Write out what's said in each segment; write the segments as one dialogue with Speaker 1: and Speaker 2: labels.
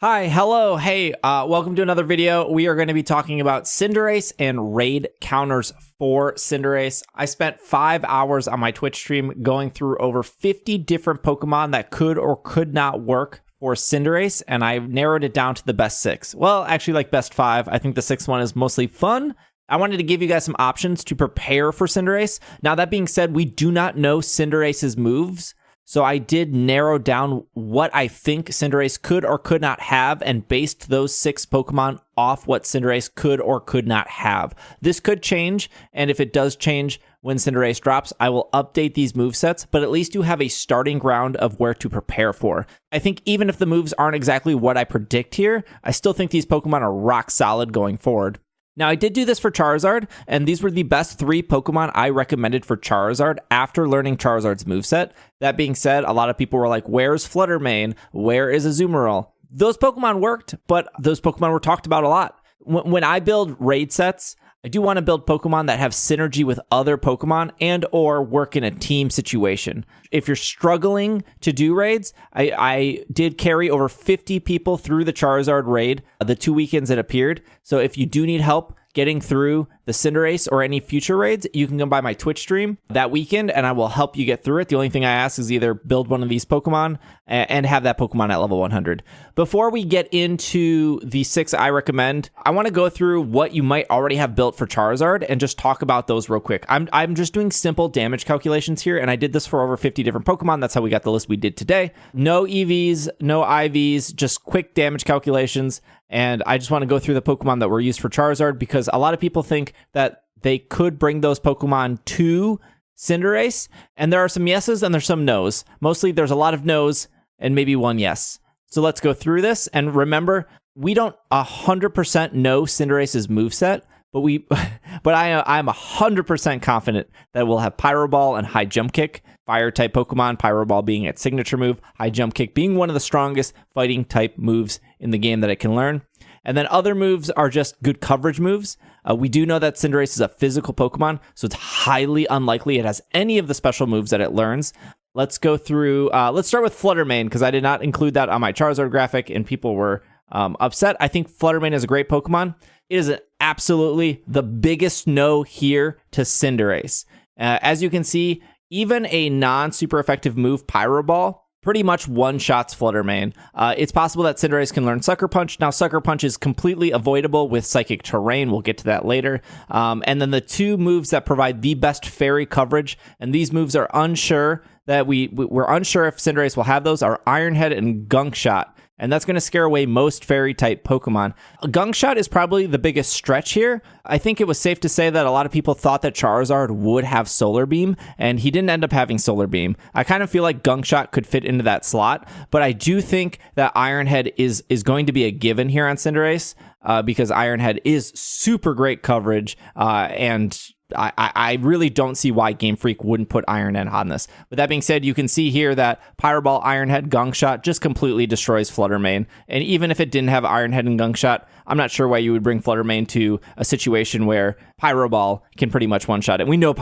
Speaker 1: Hi, hello, hey, welcome to another video. We are going to be talking about Cinderace and raid counters for Cinderace. I spent 5 hours on my Twitch stream going through over 50 different Pokemon that could or could not work for Cinderace, and I narrowed it down to the best 6. Well, actually, like best 5. I think the 6th one is mostly fun. I wanted to give you guys some options to prepare for Cinderace. Now, that being said, we do not know Cinderace's moves. So I did narrow down what I think Cinderace could or could not have and based those 6 Pokemon off what Cinderace could or could not have. This could change, and if it does change when Cinderace drops, I will update these movesets, but at least you have a starting ground of where to prepare for. I think even if the moves aren't exactly what I predict here, I still think these Pokemon are rock solid going forward. Now, I did do this for Charizard, and these were the best 3 Pokemon I recommended for Charizard after learning Charizard's moveset. That being said, a lot of people were like, where's Fluttermane? Where is Azumarill? Those Pokemon worked, but those Pokemon were talked about a lot. When I build raid sets, I do want to build Pokemon that have synergy with other Pokemon and or work in a team situation. If you're struggling to do raids, I did carry over 50 people through the Charizard raid the 2 weekends it appeared. So if you do need help getting through the Cinderace or any future raids, you can come by my Twitch stream that weekend and I will help you get through it. The only thing I ask is either build one of these Pokemon and have that Pokemon at level 100. Before we get into the 6 I recommend, I want to go through what you might already have built for Charizard and just talk about those real quick. I'm just doing simple damage calculations here, and I did this for over 50 different Pokemon. That's how we got the list we did today. No EVs, no IVs, just quick damage calculations. And I just want to go through the Pokemon that were used for Charizard because a lot of people think that they could bring those Pokemon to Cinderace. And there are some yeses and there's some nos. Mostly there's a lot of nos and maybe one yes. So let's go through this. And remember, we don't 100% know Cinderace's moveset, but I'm 100% confident that we'll have Pyro Ball and High Jump Kick. Fire type Pokemon, Pyro Ball being its signature move, High Jump Kick being one of the strongest fighting type moves in the game that it can learn. And then other moves are just good coverage moves. We do know that Cinderace is a physical Pokemon, so it's highly unlikely it has any of the special moves that it learns. Let's go through, let's start with Fluttermane, because I did not include that on my Charizard graphic, and people were upset. I think Fluttermane is a great Pokemon. It is absolutely the biggest no here to Cinderace. As you can see, even a non-super effective move, Pyro Ball, pretty much one-shots Fluttermane. It's possible that Cinderace can learn Sucker Punch. Now, Sucker Punch is completely avoidable with Psychic Terrain. We'll get to that later. And then the 2 moves that provide the best fairy coverage, and these moves are unsure that we're unsure if Cinderace will have those, are Iron Head and Gunk Shot. And that's going to scare away most fairy-type Pokemon. Gunk Shot is probably the biggest stretch here. I think it was safe to say that a lot of people thought that Charizard would have Solar Beam, and he didn't end up having Solar Beam. I kind of feel like Gunk Shot could fit into that slot, but I do think that Iron Head is going to be a given here on Cinderace, because Iron Head is super great coverage, and I really don't see why Game Freak wouldn't put Iron Head on this. With that being said, you can see here that Pyro Ball, Iron Head, Gunk Shot just completely destroys Fluttermane. And even if it didn't have Iron Head and Gunk Shot, I'm not sure why you would bring Fluttermane to a situation where Pyro Ball can pretty much one-shot it. We know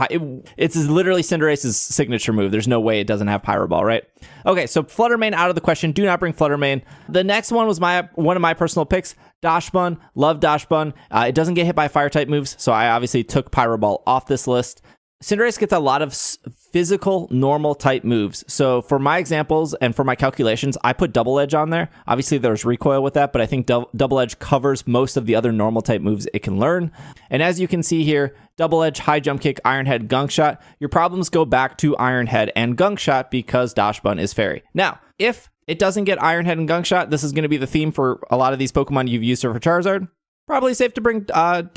Speaker 1: it's literally Cinderace's signature move. There's no way it doesn't have Pyro Ball, right? Okay, so Fluttermane out of the question. Do not bring Fluttermane. The next one was one of my personal picks. Dachsbun. Love Dachsbun. It doesn't get hit by fire-type moves, so I obviously took Pyro Ball off this list. Cinderace gets a lot of physical, normal type moves. So for my examples and for my calculations, I put Double Edge on there. Obviously, there's recoil with that, but I think Double Edge covers most of the other normal type moves it can learn. And as you can see here, Double Edge, High Jump Kick, Iron Head, Gunk Shot. Your problems go back to Iron Head and Gunk Shot because Dachsbun is fairy. Now, if it doesn't get Iron Head and Gunk Shot, this is going to be the theme for a lot of these Pokemon you've used for Charizard. Probably safe to bring Dachsbun.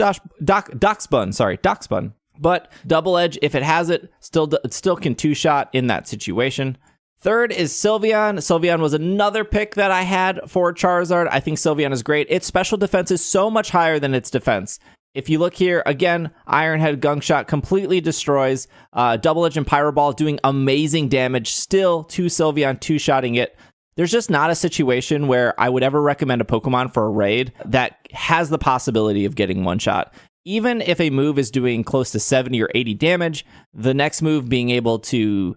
Speaker 1: But Double Edge, if it has it, still can 2-shot in that situation. Third is Sylveon. Sylveon was another pick that I had for Charizard. I think Sylveon is great. Its special defense is so much higher than its defense. If you look here, again, Iron Head, Gunk Shot completely destroys. Double Edge and Pyro Ball doing amazing damage still to Sylveon, 2-shotting it. There's just not a situation where I would ever recommend a Pokemon for a raid that has the possibility of getting one-shot. Even if a move is doing close to 70 or 80 damage, the next move being able to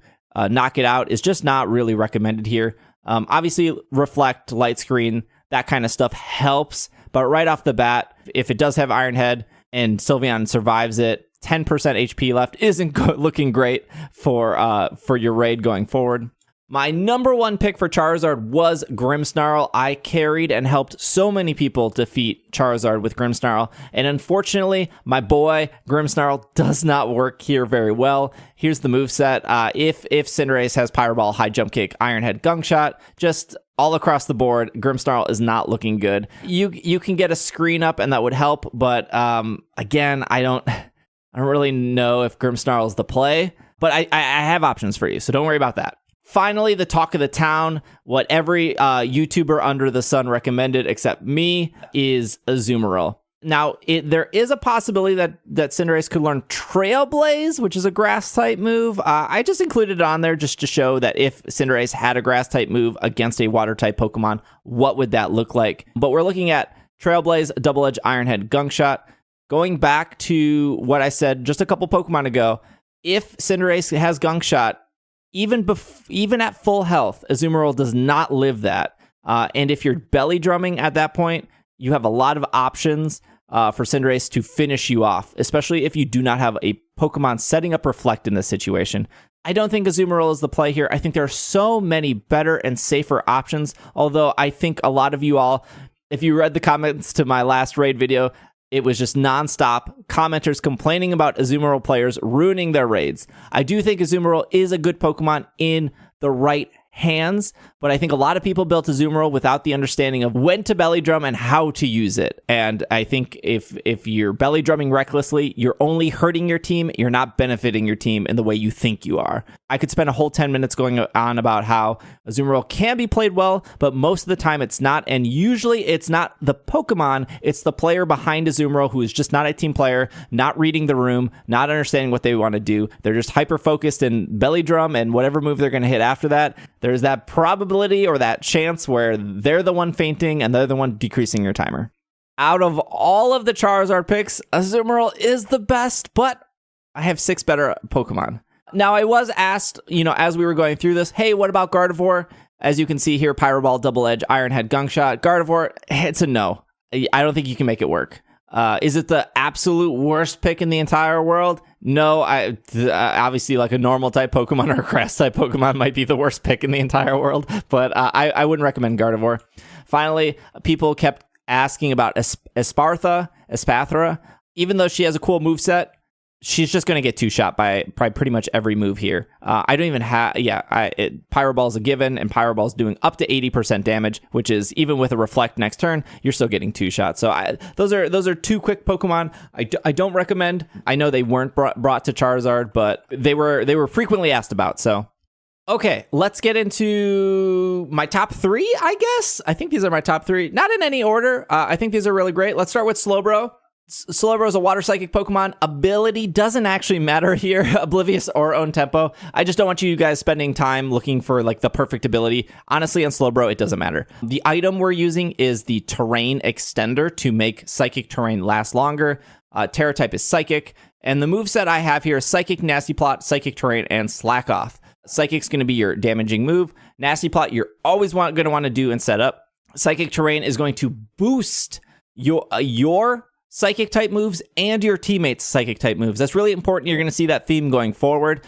Speaker 1: knock it out is just not really recommended here. Obviously, Reflect, Light Screen, that kind of stuff helps. But right off the bat, if it does have Iron Head and Sylveon survives it, 10% HP left isn't looking great for your raid going forward. My number one pick for Charizard was Grimmsnarl. I carried and helped so many people defeat Charizard with Grimmsnarl, and unfortunately, my boy Grimmsnarl does not work here very well. Here's the moveset. If Cinderace has Pyro Ball, High Jump Kick, Iron Head, Gunk Shot, just all across the board, Grimmsnarl is not looking good. You can get a screen up, and that would help, but again, I don't really know if Grimmsnarl is the play, but I have options for you, so don't worry about that. Finally, the talk of the town, what every YouTuber under the sun recommended except me, is Azumarill. Now, there is a possibility that Cinderace could learn Trailblaze, which is a grass-type move. I just included it on there just to show that if Cinderace had a grass-type move against a water-type Pokemon, what would that look like? But we're looking at Trailblaze, Double Edge, Iron Head, Gunk Shot. Going back to what I said just a couple Pokemon ago, if Cinderace has Gunk Shot, even at full health, Azumarill does not live that. And if you're belly drumming at that point, you have a lot of options for Cinderace to finish you off, especially if you do not have a Pokemon setting up Reflect in this situation. I don't think Azumarill is the play here. I think there are so many better and safer options, although I think a lot of you all, if you read the comments to my last raid video, it was just nonstop commenters complaining about Azumarill players ruining their raids. I do think Azumarill is a good Pokemon in the right hands, but I think a lot of people built Azumarill without the understanding of when to belly drum and how to use it. And I think if you're belly drumming recklessly, you're only hurting your team. You're not benefiting your team in the way you think you are. I could spend a whole 10 minutes going on about how Azumarill can be played well, but most of the time it's not. And usually it's not the Pokemon, it's the player behind Azumarill who is just not a team player, not reading the room, not understanding what they want to do. They're just hyper-focused and belly drum, and whatever move they're going to hit after that, there's that probability or that chance where they're the one fainting and they're the one decreasing your timer. Out of all of the Charizard picks, Azumarill is the best, but I have 6 better Pokemon. Now, I was asked, as we were going through this, hey, what about Gardevoir? As you can see here, Pyro Ball, Double Edge, Iron Head, Gunk Shot. Gardevoir, it's a no. I don't think you can make it work. Is it the absolute worst pick in the entire world? No, obviously like a normal type Pokemon or a grass type Pokemon might be the worst pick in the entire world, but I wouldn't recommend Gardevoir. Finally, people kept asking about Espathra. Even though she has a cool moveset, she's just going to get 2-shot by pretty much every move here. I don't even have... Pyro Ball's a given, and Pyro Ball's doing up to 80% damage, which is, even with a Reflect next turn, you're still getting 2-shot. So those are 2 quick Pokemon I don't recommend. I know they weren't brought to Charizard, but they were frequently asked about, so... Okay, let's get into my top 3, I guess. I think these are my top 3. Not in any order. I think these are really great. Let's start with Slowbro. Slowbro is a water psychic Pokemon. Ability doesn't actually matter here, Oblivious or Own Tempo. I just don't want you guys spending time looking for like the perfect ability. Honestly, on Slowbro, it doesn't matter. The item we're using is the Terrain Extender to make Psychic Terrain last longer. Tera Type is Psychic, and the moveset I have here is Psychic, Nasty Plot, Psychic Terrain, and Slack Off. Psychic's going to be your damaging move. Nasty Plot, you're always going to want to do and set up. Psychic Terrain is going to boost your Psychic type moves and your teammates' Psychic type moves. That's really important. You're going to see that theme going forward.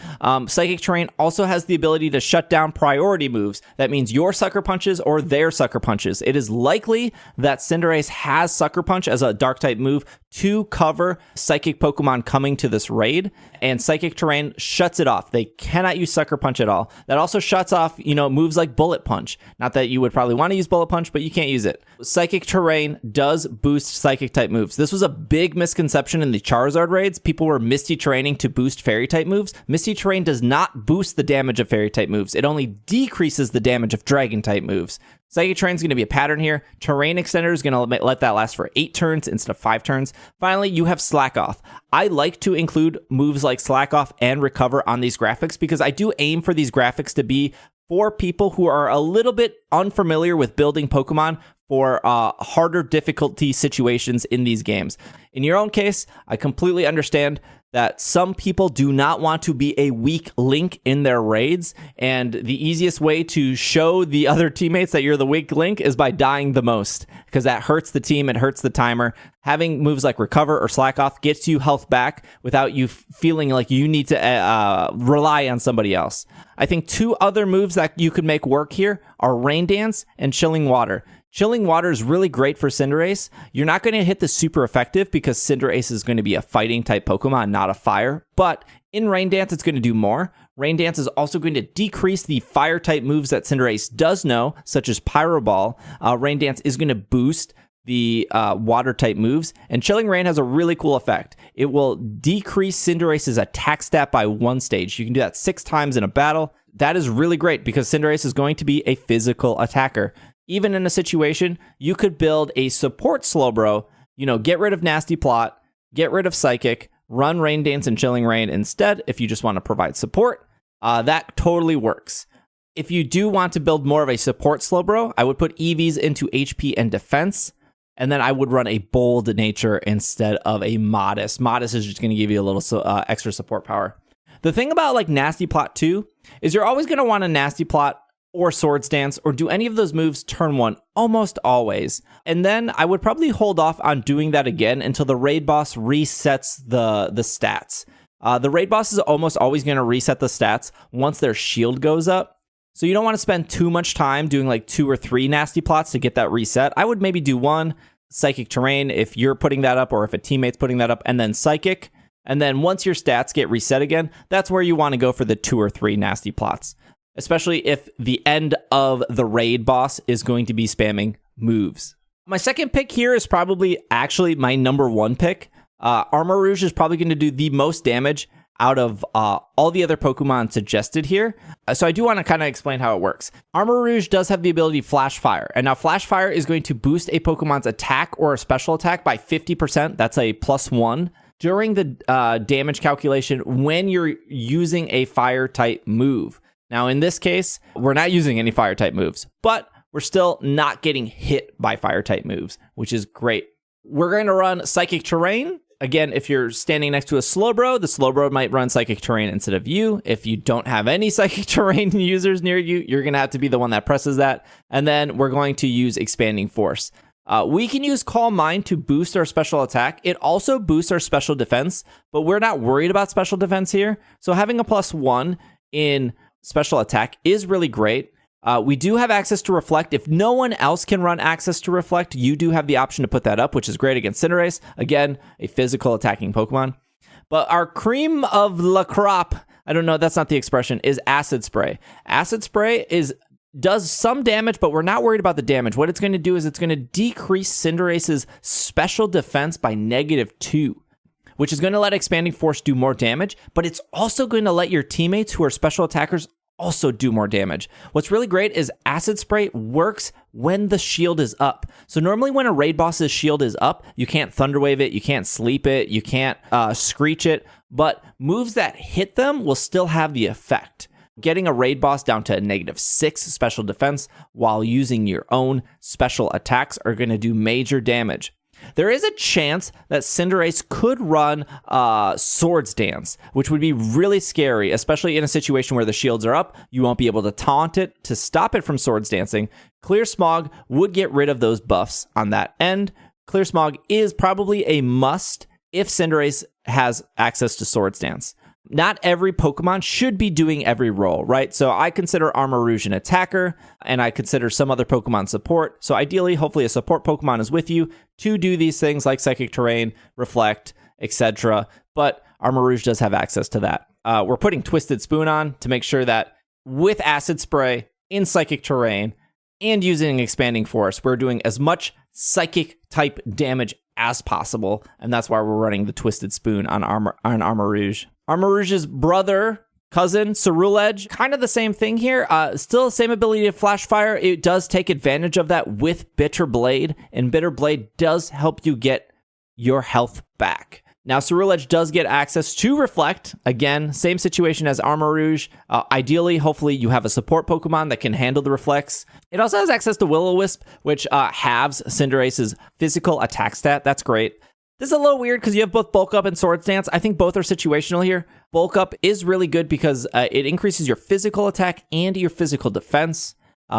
Speaker 1: Psychic Terrain also has the ability to shut down priority moves. That means your Sucker Punches or their Sucker Punches. It is likely that Cinderace has Sucker Punch as a dark type move to cover Psychic Pokemon coming to this raid, and Psychic Terrain shuts it off. They cannot use Sucker Punch at all. That also shuts off, moves like Bullet Punch. Not that you would probably want to use Bullet Punch, but you can't use it. Psychic Terrain does boost Psychic type moves. This was a big misconception in the Charizard raids. People were Misty Terraining to boost Fairy type moves. Misty Terrain does not boost the damage of Fairy type moves. It only decreases the damage of Dragon type moves. Psychic Terrain is going to be a pattern here. Terrain Extender is going to let that last for 8 turns instead of 5 turns. Finally, you have Slack Off. I like to include moves like Slack Off and Recover on these graphics because I do aim for these graphics to be for people who are a little bit unfamiliar with building Pokemon for harder difficulty situations in these games. In your own case, I completely understand that some people do not want to be a weak link in their raids, and the easiest way to show the other teammates that you're the weak link is by dying the most, because that hurts the team, it hurts the timer. Having moves like Recover or Slack Off gets you health back without you feeling like you need to rely on somebody else. I think 2 other moves that you could make work here are Rain Dance and Chilling Water. Chilling Water is really great for Cinderace. You're not going to hit the super effective because Cinderace is going to be a fighting type Pokemon, not a fire. But in Rain Dance, it's going to do more. Rain Dance is also going to decrease the fire type moves that Cinderace does know, such as Pyro Ball. Rain Dance is going to boost the water type moves. And Chilling Rain has a really cool effect. It will decrease Cinderace's attack stat by 1 stage. You can do that 6 times in a battle. That is really great because Cinderace is going to be a physical attacker. Even in a situation, you could build a support Slowbro, get rid of Nasty Plot, get rid of Psychic, run Rain Dance and Chilling Rain instead if you just want to provide support. That totally works. If you do want to build more of a support Slowbro, I would put EVs into HP and defense, and then I would run a bold nature instead of a modest. Modest is just going to give you a little extra support power. The thing about like Nasty Plot too is you're always going to want a Nasty Plot or Swords Dance, or do any of those moves turn 1, almost always. And then I would probably hold off on doing that again until the raid boss resets the stats. The raid boss is almost always going to reset the stats once their shield goes up. So you don't want to spend too much time doing like 2 or 3 Nasty Plots to get that reset. I would maybe do 1 Psychic Terrain if you're putting that up or if a teammate's putting that up, and then Psychic. And then once your stats get reset again, that's where you want to go for the 2 or 3 Nasty Plots. Especially if the end of the raid boss is going to be spamming moves. My second pick here is probably actually my number 1 pick. Armorouge is probably going to do the most damage out of all the other Pokemon suggested here. So I do want to kind of explain how it works. Armorouge does have the ability Flash Fire. And now Flash Fire is going to boost a Pokemon's attack or a special attack by 50%. That's a +1 during the damage calculation when you're using a fire type move. Now, in this case, we're not using any fire type moves, but we're still not getting hit by fire type moves, which is great. We're going to run Psychic Terrain. Again, if you're standing next to a Slowbro, the Slowbro might run Psychic Terrain instead of you. If you don't have any Psychic Terrain users near you, you're going to have to be the one that presses that. And then we're going to use Expanding Force. We can use Calm Mind to boost our special attack. It also boosts our special defense, but we're not worried about special defense here. So having a +1 in special attack is really great. We do have access to Reflect. If no one else can run access to Reflect, you do have the option to put that up, which is great against Cinderace. Again, a physical attacking Pokemon. But our cream of la crop, I don't know, that's not the expression, is Acid Spray. Acid Spray does some damage, but we're not worried about the damage. What it's going to do is it's going to decrease Cinderace's special defense by -2. Which is going to let Expanding Force do more damage, but it's also going to let your teammates who are special attackers also do more damage. What's really great is Acid Spray works when the shield is up. So normally when a raid boss's shield is up, you can't Thunder Wave it, you can't Sleep it, you can't Screech it, but moves that hit them will still have the effect. Getting a raid boss down to a -6 special defense while using your own special attacks are going to do major damage. There is a chance that Cinderace could run Swords Dance, which would be really scary, especially in a situation where the shields are up. You won't be able to taunt it to stop it from Swords Dancing. Clear Smog would get rid of those buffs on that end. Clear Smog is probably a must if Cinderace has access to Swords Dance. Not every Pokemon should be doing every role, right? So I consider Armorouge an attacker, and I consider some other Pokemon support. So ideally, hopefully a support Pokemon is with you to do these things like Psychic Terrain, Reflect, etc. But Armorouge does have access to that. We're putting Twisted Spoon on to make sure that with Acid Spray, in Psychic Terrain, and using Expanding Force, we're doing as much Psychic type damage as possible, and that's why we're running the Twisted Spoon on Armorouge. Armorouge's brother, cousin, Ceruledge, kind of the same thing here. Still the same ability to Flash Fire. It does take advantage of that with Bitter Blade, and Bitter Blade does help you get your health back. Now, Ceruledge does get access to Reflect. Again, same situation as Armorouge. Ideally, hopefully, you have a support Pokemon that can handle the Reflects. It also has access to Will-O-Wisp, which halves Cinderace's physical attack stat. That's great. This is a little weird because you have both Bulk Up and Swords Dance. I think both are situational here. Bulk Up is really good because it increases your physical attack and your physical defense.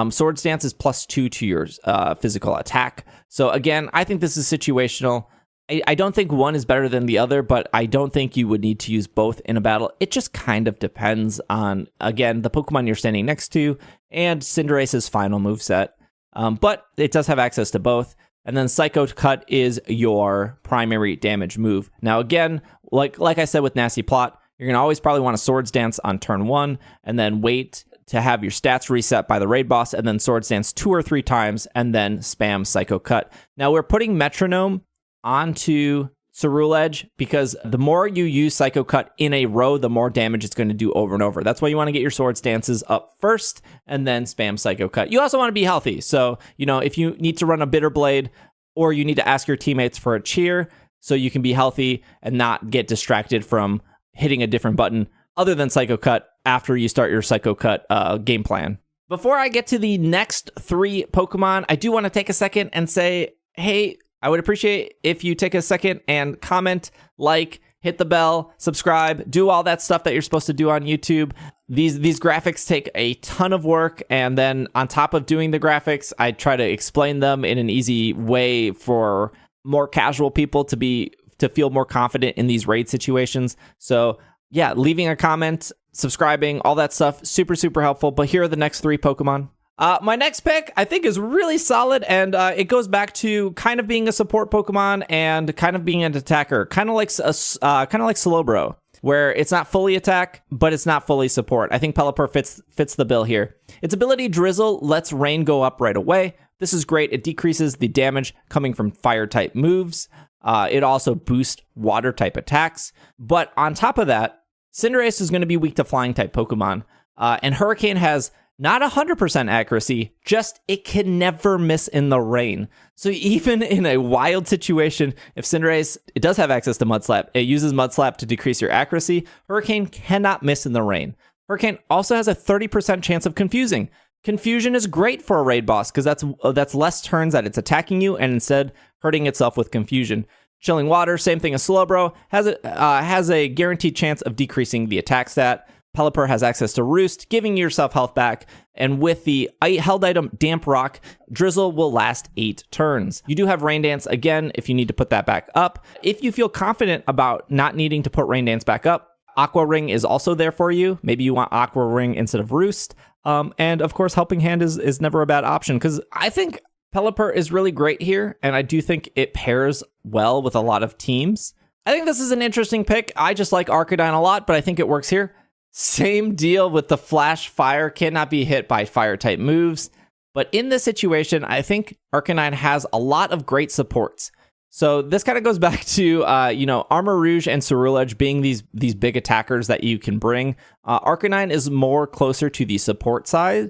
Speaker 1: Swords Dance is +2 to your physical attack. So again, I think this is situational. I don't think one is better than the other, but I don't think you would need to use both in a battle. It just kind of depends on, again, the Pokemon you're standing next to and Cinderace's final moveset. But it does have access to both. And then Psycho Cut is your primary damage move. Now, again, like I said with Nasty Plot, you're going to always probably want a Swords Dance on turn 1 and then wait to have your stats reset by the raid boss and then Swords Dance 2 or 3 times and then spam Psycho Cut. Now, we're putting Metronome onto Ceruledge because the more you use Psycho Cut in a row, the more damage it's going to do over and over. That's why you want to get your Swords Dances up first and then spam Psycho Cut. You also want to be healthy. So, if you need to run a Bitter Blade or you need to ask your teammates for a cheer so you can be healthy and not get distracted from hitting a different button other than Psycho Cut after you start your Psycho Cut game plan. Before I get to the next 3 Pokemon, I do want to take a second and say, hey, I would appreciate if you take a second and comment, like, hit the bell, subscribe, do all that stuff that you're supposed to do on YouTube. These graphics take a ton of work, and then on top of doing the graphics, I try to explain them in an easy way for more casual people to feel more confident in these raid situations. So yeah, leaving a comment, subscribing, all that stuff, super, super helpful. But here are the next 3 Pokemon. My next pick, I think, is really solid, and it goes back to kind of being a support Pokemon and kind of being an attacker, kind of like Slowbro, where it's not fully attack, but it's not fully support. I think Pelliper fits the bill here. Its ability Drizzle lets rain go up right away. This is great. It decreases the damage coming from fire-type moves. It also boosts water-type attacks. But on top of that, Cinderace is going to be weak to flying-type Pokemon, and Hurricane has not 100% accuracy, just it can never miss in the rain. So even in a wild situation, if Cinderace, it does have access to Mud Slap, it uses Mud Slap to decrease your accuracy, Hurricane cannot miss in the rain. Hurricane also has a 30% chance of confusing. Confusion is great for a raid boss because that's less turns that it's attacking you and instead hurting itself with confusion. Chilling Water, same thing as Slowbro, has a guaranteed chance of decreasing the attack stat. Pelliper has access to Roost, giving yourself health back, and with the held item Damp Rock, Drizzle will last 8 turns. You do have Rain Dance again if you need to put that back up. If you feel confident about not needing to put Rain Dance back up, Aqua Ring is also there for you. Maybe you want Aqua Ring instead of Roost. And of course, Helping Hand is never a bad option because I think Pelliper is really great here, and I do think it pairs well with a lot of teams. I think this is an interesting pick. I just like Arcanine a lot, but I think it works here. Same deal with the Flash Fire, cannot be hit by fire-type moves. But in this situation, I think Arcanine has a lot of great supports. So this kind of goes back to, Armorouge and Ceruledge being these big attackers that you can bring. Arcanine is more closer to the support side.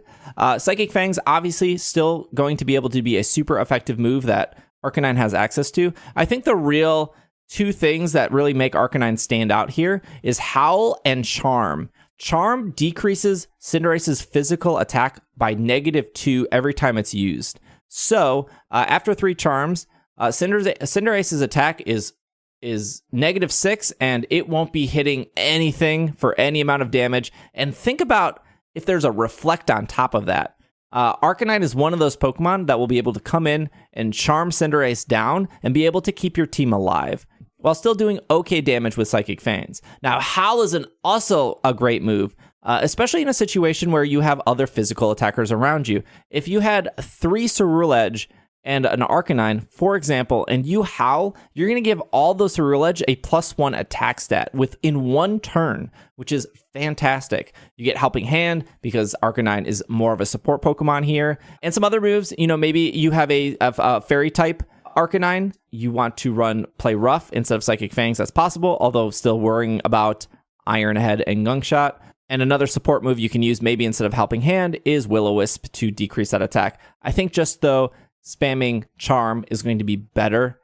Speaker 1: Psychic Fang's obviously still going to be able to be a super effective move that Arcanine has access to. I think the real 2 things that really make Arcanine stand out here is Howl and Charm. Charm decreases Cinderace's physical attack by -2 every time it's used. So after 3 charms, Cinderace's attack is -6, and it won't be hitting anything for any amount of damage. And think about if there's a Reflect on top of that. Arcanine is one of those Pokemon that will be able to come in and charm Cinderace down and be able to keep your team alive while still doing okay damage with Psychic Fangs. Now, Howl is also a great move, especially in a situation where you have other physical attackers around you. If you had 3 Ceruledge and an Arcanine, for example, and you Howl, you're going to give all those Ceruledge a +1 attack stat within 1 turn, which is fantastic. You get Helping Hand because Arcanine is more of a support Pokemon here. And some other moves, maybe you have a Fairy type Arcanine, you want to play Rough instead of Psychic Fangs, that's possible, although still worrying about Iron Head and Gunk Shot. And another support move you can use maybe instead of Helping Hand is Will-O-Wisp to decrease that attack. I think just though spamming Charm is going to be better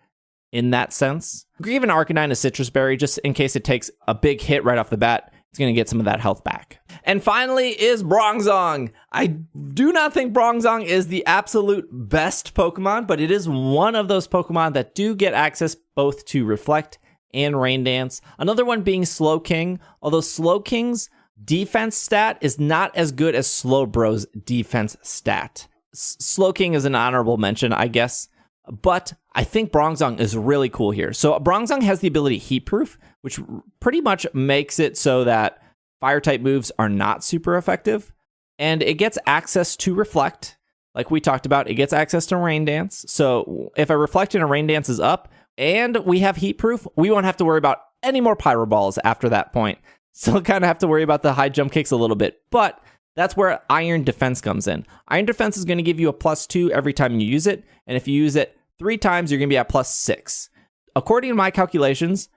Speaker 1: in that sense. Even Arcanine is Citrus Berry just in case it takes a big hit right off the bat. it's going to get some of that health back. And finally is Bronzong. I do not think Bronzong is the absolute best Pokemon, but it is one of those Pokemon that do get access both to Reflect and Rain Dance. Another one being Slowking, although Slowking's defense stat is not as good as Slowbro's defense stat. Slowking is an honorable mention, I guess, but I think Bronzong is really cool here. So Bronzong has the ability Heat Proof, which pretty much makes it so that Fire-type moves are not super effective, and it gets access to Reflect. Like we talked about, it gets access to Rain Dance. So if a Reflect and a Rain Dance is up, and we have Heat Proof, we won't have to worry about any more Pyro Balls after that point. Still kind of have to worry about the high jump kicks a little bit, but that's where Iron Defense comes in. Iron Defense is going to give you a +2 every time you use it, and if you use it 3 times, you're going to be at +6. According to my calculations,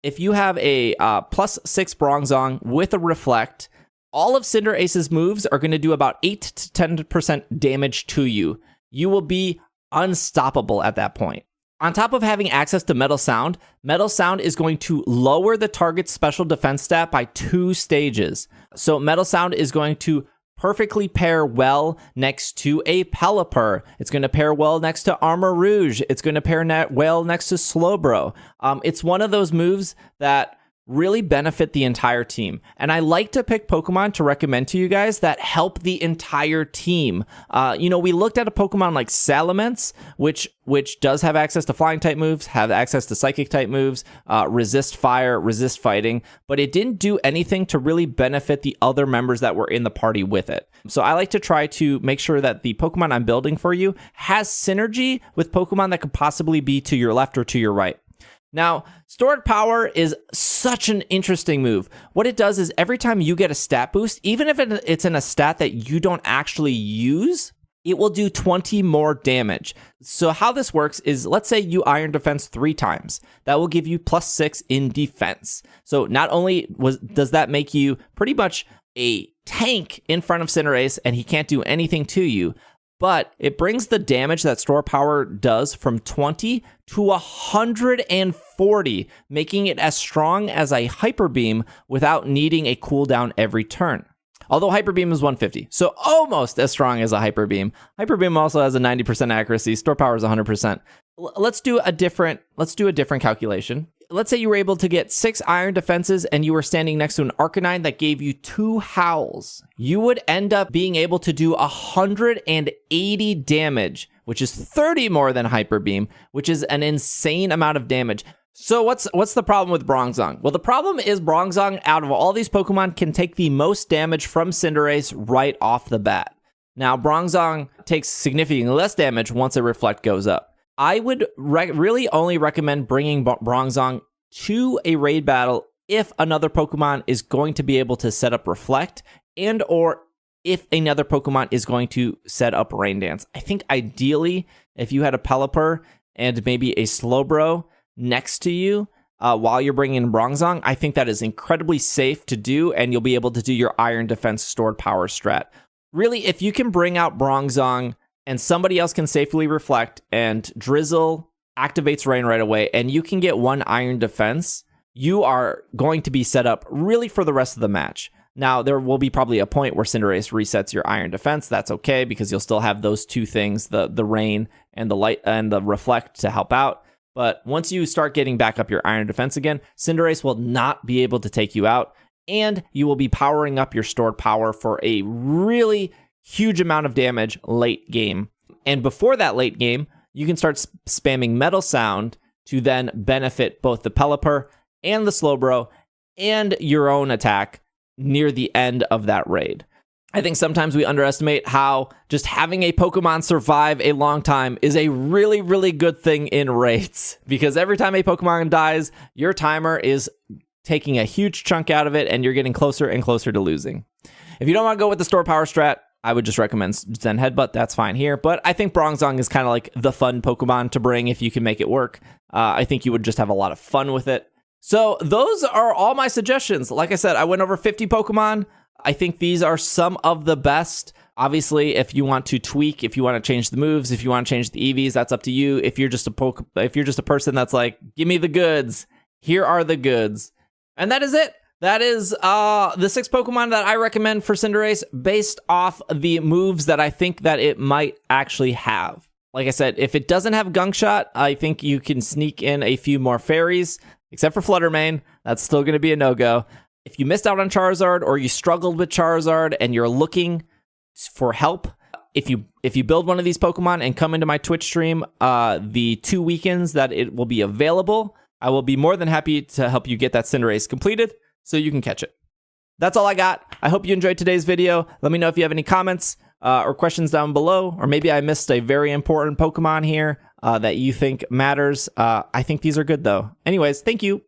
Speaker 1: if you have a +6 Bronzong with a Reflect, all of Cinderace's moves are going to do about 8 to 10% damage to you. You will be unstoppable at that point. On top of having access to Metal Sound is going to lower the target's special defense stat by 2 stages. So Metal Sound is going to perfectly pair well next to a Pelliper. It's going to pair well next to Armorouge. It's going to pair well next to Slowbro. It's one of those moves that really benefit the entire team. And I like to pick Pokemon to recommend to you guys that help the entire team. We looked at a Pokemon like Salamence, which does have access to flying type moves, have access to psychic type moves, resist fire, resist fighting, but it didn't do anything to really benefit the other members that were in the party with it. So I like to try to make sure that the Pokemon I'm building for you has synergy with Pokemon that could possibly be to your left or to your right. Now, Stored Power is such an interesting move. What it does is every time you get a stat boost, even if it's in a stat that you don't actually use, it will do 20 more damage. So how this works is, let's say you Iron Defense 3 times. That will give you +6 in defense. So not only does that make you pretty much a tank in front of Cinderace and he can't do anything to you, but it brings the damage that Store Power does from 20 to 140, making it as strong as a Hyper Beam without needing a cooldown every turn. Although Hyper Beam is 150, so almost as strong as a Hyper Beam. Hyper Beam also has a 90% accuracy. Store Power is 100%. Let's do a different calculation. Let's say you were able to get 6 Iron Defenses and you were standing next to an Arcanine that gave you 2 Howls. You would end up being able to do 180 damage, which is 30 more than Hyper Beam, which is an insane amount of damage. So what's the problem with Bronzong? Well, the problem is Bronzong, out of all these Pokemon, can take the most damage from Cinderace right off the bat. Now, Bronzong takes significantly less damage once a Reflect goes up. I would really only recommend bringing Bronzong to a raid battle if another Pokemon is going to be able to set up Reflect, and or if another Pokemon is going to set up Rain Dance. I think ideally, if you had a Pelliper and maybe a Slowbro next to you while you're bringing in Bronzong, I think that is incredibly safe to do, and you'll be able to do your Iron Defense Stored Power strat. Really, if you can bring out Bronzong and somebody else can safely Reflect, and Drizzle activates Rain right away, and you can get 1 Iron Defense, you are going to be set up really for the rest of the match. Now, there will be probably a point where Cinderace resets your Iron Defense. That's okay, because you'll still have those 2 things, the Rain and the Light and the Reflect, to help out. But once you start getting back up your Iron Defense again, Cinderace will not be able to take you out, and you will be powering up your Stored Power for a really huge amount of damage late game. And before that late game, you can start spamming Metal Sound to then benefit both the Pelliper and the Slowbro and your own attack near the end of that raid. I think sometimes we underestimate how just having a Pokemon survive a long time is a really, really good thing in raids, because every time a Pokemon dies, your timer is taking a huge chunk out of it and you're getting closer and closer to losing. If you don't want to go with the Store Power strat, I would just recommend Zen Headbutt. That's fine here. But I think Bronzong is kind of like the fun Pokemon to bring if you can make it work. I think you would just have a lot of fun with it. So those are all my suggestions. Like I said, I went over 50 Pokemon. I think these are some of the best. Obviously, if you want to tweak, if you want to change the moves, if you want to change the EVs, that's up to you. If you're just a person that's like, give me the goods, here are the goods. And that is it. That is the 6 Pokemon that I recommend for Cinderace based off the moves that I think that it might actually have. Like I said, if it doesn't have Gunk Shot, I think you can sneak in a few more fairies, except for Fluttermane. That's still going to be a no-go. If you missed out on Charizard or you struggled with Charizard and you're looking for help, if you build one of these Pokemon and come into my Twitch stream, the 2 weekends that it will be available, I will be more than happy to help you get that Cinderace completed so you can catch it. That's all I got. I hope you enjoyed today's video. Let me know if you have any comments or questions down below, or maybe I missed a very important Pokemon here that you think matters. I think these are good though. Anyways, thank you.